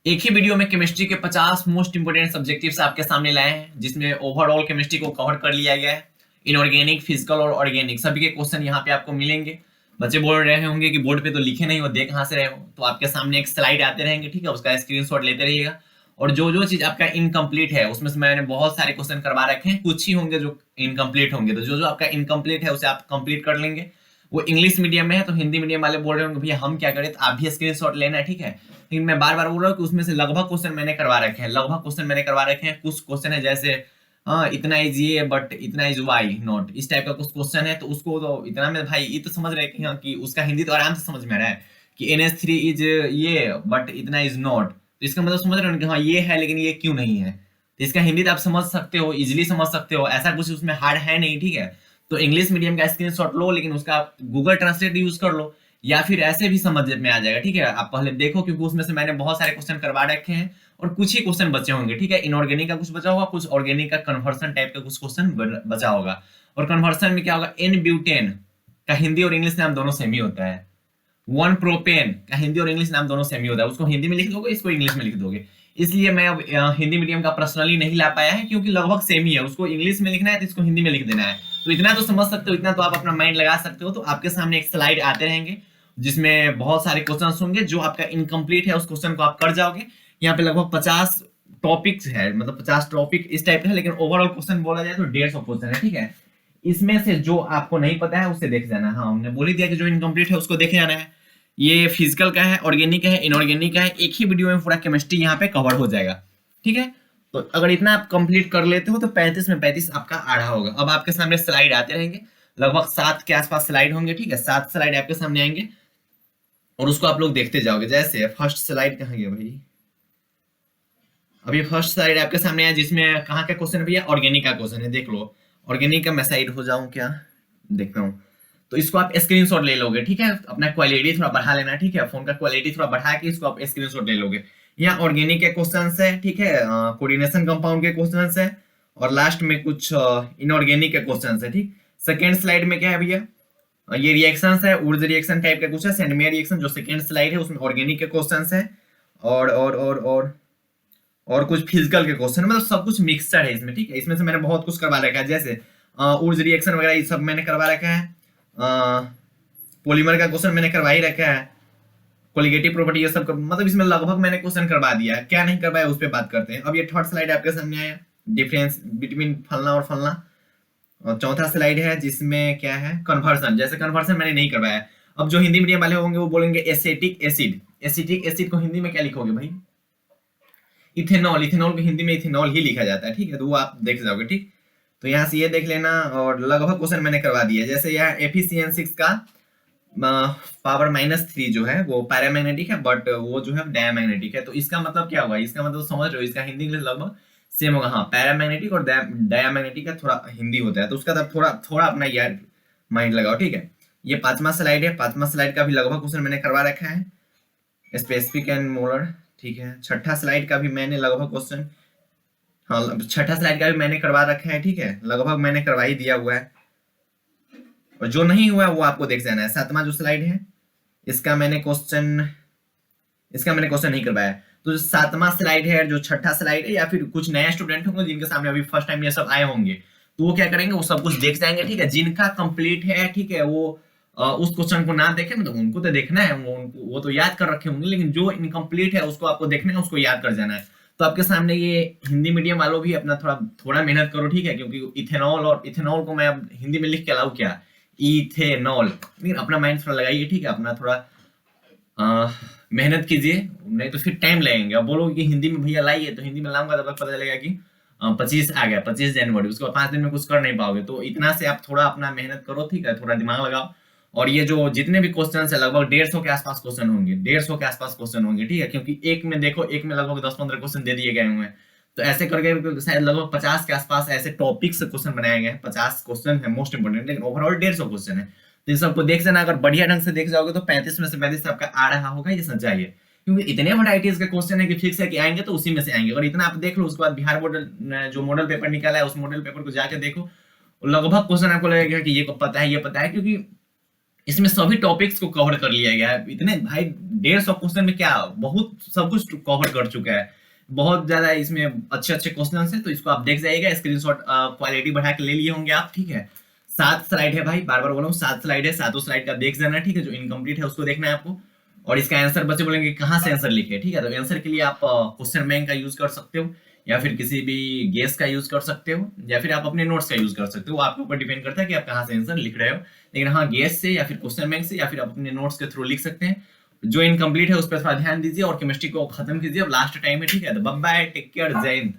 एक ही वीडियो में केमिस्ट्री के 50 मोस्ट इंपोर्टेंट सब्जेक्टिव्स आपके सामने लाए हैं, जिसमें ओवरऑल केमिस्ट्री को कवर कर लिया गया है। इनऑर्गेनिक, फिजिकल और ऑर्गेनिक सभी के क्वेश्चन यहाँ पे आपको मिलेंगे। बच्चे बोल रहे होंगे कि बोर्ड पे तो लिखे नहीं हो, देख कहाँ से रहे हो, तो आपके सामने एक स्लाइड आते रहेंगे, ठीक है, उसका स्क्रीनशॉट लेते रहिएगा। और जो जो चीज आपका इनकम्प्लीट है उसमें से मैंने बहुत सारे क्वेश्चन करवा रखे हैं, कुछ ही होंगे जो इनकम्प्लीट होंगे, तो जो जो आपका इनकम्प्लीट है उसे आप कंप्लीट कर लेंगे। वो इंग्लिश मीडियम में है तो हिंदी मीडियम वाले बोल रहे होंगे भैया हम क्या करें, तो आप भी स्क्रीनशॉट लेना है, ठीक है। लेकिन मैं बार बार बोल रहा हूँ कि उसमें से लगभग क्वेश्चन मैंने करवा रखे हैं, लगभग क्वेश्चन मैंने करवा रखे हैं। कुछ क्वेश्चन है जैसे हाँ इतना इज ये बट इतना इज वाई नॉट, इस टाइप का कुछ क्वेश्चन है, तो उसको तो इतना में भाई ये तो समझ रहे हैं कि हाँ कि उसका हिंदी तो आराम से समझ में आ रहा है कि NH3 इज ये बट इतना इज नॉट, तो इसका मतलब समझ रहे हो कि हाँ ये है लेकिन ये क्यों नहीं है। तो इसका हिंदी तो आप समझ सकते हो, इजिली समझ सकते हो, ऐसा कुछ उसमें हार्ड है नहीं, ठीक है। तो इंग्लिश मीडियम का स्क्रीनशॉट लो, लेकिन उसका आप गूगल ट्रांसलेट यूज कर लो, या फिर ऐसे भी समझ में आ जाएगा, ठीक है। आप पहले देखो क्योंकि उसमें से मैंने बहुत सारे क्वेश्चन करवा रखे हैं और कुछ ही क्वेश्चन बचे होंगे, ठीक है। इनऑर्गेनिक का कुछ बचा होगा, कुछ ऑर्गेनिक का कन्वर्सन टाइप का कुछ क्वेश्चन बचा होगा। और कन्वर्सन में क्या होगा, एन ब्यूटेन का हिंदी और इंग्लिश नाम दोनों सेम ही होता है। वन प्रोपेन का हिंदी और इंग्लिश नाम दोनों सेम ही होता है, उसको हिंदी में लिख दोगे, इसको इंग्लिश में लिख दोगे। इसलिए मैं अब हिंदी मीडियम का पर्सनली नहीं ला पाया है, क्योंकि लगभग सेम ही है, उसको इंग्लिश में लिखना है तो इसको हिंदी में लिख देना है। तो इतना तो समझ सकते हो, इतना तो आप अपना माइंड लगा सकते हो। तो आपके सामने एक स्लाइड आते रहेंगे जिसमें बहुत सारे क्वेश्चन होंगे, जो आपका इनकम्प्लीट है उस क्वेश्चन को आप कर जाओगे। यहाँ पे लगभग 50 टॉपिक्स है, मतलब 50 टॉपिक इस टाइप है, लेकिन ओवरऑल क्वेश्चन बोला जाए तो 150 क्वेश्चन है, ठीक है। इसमें से जो आपको नहीं पता है उसे देख जाना है। हाँ हमने बोल ही दिया कि जो इनकम्प्लीट है उसको देखे जाना है। ये फिजिकल का है, ऑर्गेनिक है, इनऑर्गेनिक का है, एक ही वीडियो में पूरा केमिस्ट्री यहाँ पे कवर हो जाएगा, ठीक है। तो अगर इतना आप कंप्लीट कर लेते हो तो 35 में 35 आपका आधा होगा। अब आपके सामने स्लाइड आते रहेंगे, लगभग 7 के आसपास स्लाइड होंगे, ठीक है। 7 स्लाइड आपके सामने आएंगे और उसको आप लोग देखते जाओगे। जैसे फर्स्ट स्लाइड कहाँ गया भाई, अभी फर्स्ट स्लाइड आपके सामने है, जिसमें कहाँ का क्वेश्चन है भैया, ऑर्गेनिक का क्वेश्चन है, देख लो। ऑर्गेनिक का मैं साइड हो जाऊं क्या, देखता हूँ। तो इसको आप स्क्रीनशॉट ले लोगे, ठीक है। अपना क्वालिटी थोड़ा बढ़ा लेना, ठीक है, फोन का क्वालिटी थोड़ा बढ़ा के इसको आप स्क्रीनशॉट ले लोगे। यहाँ ऑर्गेनिक के क्वेश्चन है, ठीक है, कोऑर्डिनेशन कंपाउंड के क्वेश्चन है, और लास्ट में कुछ इनऑर्गेनिक के क्वेश्चन है, ठीक। सेकेंड स्लाइड में क्या है भैया, ये रिएक्शन है, उर्ज रिएक्शन टाइप का कुछ है, सेंडमेयर रिएक्शन जो सेकेंड स्लाइड है उसमें ऑर्गेनिक के क्वेश्चन है, और कुछ फिजिकल के क्वेश्चन, मतलब सब कुछ मिक्सचर है इसमें, ठीक है। इसमें से मैंने बहुत कुछ करवा रखा है, जैसे उर्ज रिएक्शन वगैरह ये सब मैंने करवा रखा है। पॉलीमर का क्वेश्चन मैंने करवा ही रखा है, कोलिगेटिव प्रॉपर्टी ये सब मतलब इसमें लगभग मैंने क्वेश्चन करवा दिया है। क्या नहीं करवाया उस पर बात करते हैं। अब ये थर्ड स्लाइड आपके सामने आया, डिफरेंस बिटवीन फलना और फलना। और चौथा स्लाइड है जिसमें क्या है, कन्वर्सन, जैसे कन्वर्सन मैंने नहीं करवाया। अब जो हिंदी मीडियम वाले होंगे वो बोलेंगे एसिटिक एसिड, एसिटिक एसिड को हिंदी में क्या लिखोगे भाई, इथेनॉल, इथेनॉल को हिंदी में इथेनॉल ही लिखा जाता है, ठीक है। तो वो आप देख जाओगे, ठीक। तो यहाँ से ये देख लेना, और लगभग क्वेश्चन मैंने करवा दिया। जैसे यहाँ एफिशिएंसी का पावर -3 जो है वो पैरामैग्नेटिक है, बट वो जो है डायमैग्नेटिक है। तो इसका मतलब क्या होगा, इसका मतलब समझ रहे हो, इसका हिंदी इंग्लिश लगभग सेम होगा। हाँ पैरामैग्नेटिक और डायमैग्नेटिक का थोड़ा हिंदी होता है, तो उसका तब थोड़ा थोड़ा अपना यार माइंड लगाओ, ठीक है। ये पांचवा स्लाइड है, पांचवा स्लाइड का भी लगभग क्वेश्चन मैंने करवा रखा है, स्पेसिफिक एंड मोलर, ठीक है। छठा स्लाइड का भी मैंने लगभग क्वेश्चन, हाँ छठा स्लाइड का भी मैंने करवा रखा है, ठीक है, लगभग मैंने करवा ही दिया हुआ है। और जो नहीं हुआ वो आपको देख जाना है। सातवां जो स्लाइड है इसका मैंने क्वेश्चन नहीं करवाया। तो जो सातवां स्लाइड है, जो छठा स्लाइड है, या फिर कुछ नए स्टूडेंट होंगे जिनके सामने अभी फर्स्ट टाइम ये सब आए होंगे, तो वो क्या करेंगे, वो सब कुछ देख जाएंगे, ठीक है। जिनका कंप्लीट है, ठीक है, वो उस क्वेश्चन को ना देखें, मतलब उनको तो देखना है, वो तो याद कर रखे होंगे, लेकिन जो इनकम्प्लीट है उसको आपको देखना है, उसको याद कर जाना है। तो आपके सामने ये हिंदी मीडियम वालों भी अपना थोड़ा थोड़ा मेहनत करो, ठीक है, क्योंकि इथेनॉल और इथेनॉल को मैं अब हिंदी में लिख के लाऊं क्या, इथेनॉल, लेकिन अपना माइंड थोड़ा लगाइए, ठीक है, अपना थोड़ा मेहनत कीजिए, नहीं तो फिर टाइम लगेंगे। अब बोलोगे कि हिंदी में भैया लाइए, तो हिंदी में लाऊंगा तब तक पता चलेगा कि 25 आ गया, 25 जनवरी, उसके बाद 5 दिन में कुछ कर नहीं पाओगे। तो इतना से आप थोड़ा अपना मेहनत करो, ठीक है, थोड़ा दिमाग लगाओ। और ये जो जितने भी क्वेश्चन है लगभग 150 के आसपास क्वेश्चन होंगे, 150 के आसपास क्वेश्चन होंगे, ठीक है, क्योंकि एक में देखो, एक में लगभग 10-15 क्वेश्चन दे दिए गए हुए हैं। तो ऐसे करके शायद लगभग 50 के आसपास ऐसे टॉपिक से क्वेश्चन बनाए गए हैं। 50 क्वेश्चन है मोस्ट इंपोर्टेंट, लेकिन ओवरऑल 150 क्वेश्चन है। तो इन सबको देख जाना, अगर बढ़िया ढंग से देख जाओगे तो 35 में से 35 आपका आ रहा होगा, ये सच्चाई है। क्योंकि इतने वैराइटीज के क्वेश्चन है कि फिक्स है कि आएंगे तो उसी में से आएंगे। और इतना आप देख लो, उसके बाद बिहार बोर्ड जो मॉडल पेपर निकाला है उस मॉडल पेपर को जाके देखो, लगभग क्वेश्चन आपको लगेगा कि ये को पता है, ये पता है, क्योंकि इसमें सभी टॉपिक्स को कवर कर लिया गया है। इतने भाई 150 क्वेश्चन में क्या बहुत सब कुछ कवर कर चुका है। बहुत ज्यादा इसमें अच्छे अच्छे क्वेश्चन है, तो इसको आप देख जाइएगा। स्क्रीनशॉट क्वालिटी बढ़ा के ले लिए होंगे आप, ठीक है। 7 स्लाइड है भाई, बार बार बोल रहा हूँ 7 स्लाइड है, 7 स्लाइड का देख जाना, ठीक है। जो इनकम्प्लीट है उसको देखना है आपको। और इसका आंसर बच्चे बोलेंगे कहाँ से आंसर लिखे, ठीक है। तो आंसर के लिए आप क्वेश्चन बैंक का यूज कर सकते हो, या फिर किसी भी गेस का यूज कर सकते हो, या फिर आप अपने नोट्स का यूज कर सकते हो। वो आपके ऊपर डिपेंड करता है कि आप कहाँ से आंसर लिख रहे हो। लेकिन हाँ, गेस से या फिर क्वेश्चन बैंक से या फिर आप अपने नोट्स के थ्रू लिख सकते हैं। जो इनकम्प्लीट है उस पर थोड़ा ध्यान दीजिए और केमिस्ट्री को खत्म कीजिए। अब लास्ट टाइम है, ठीक है। तो बाय बाय, टेक केयर, जय हिंद।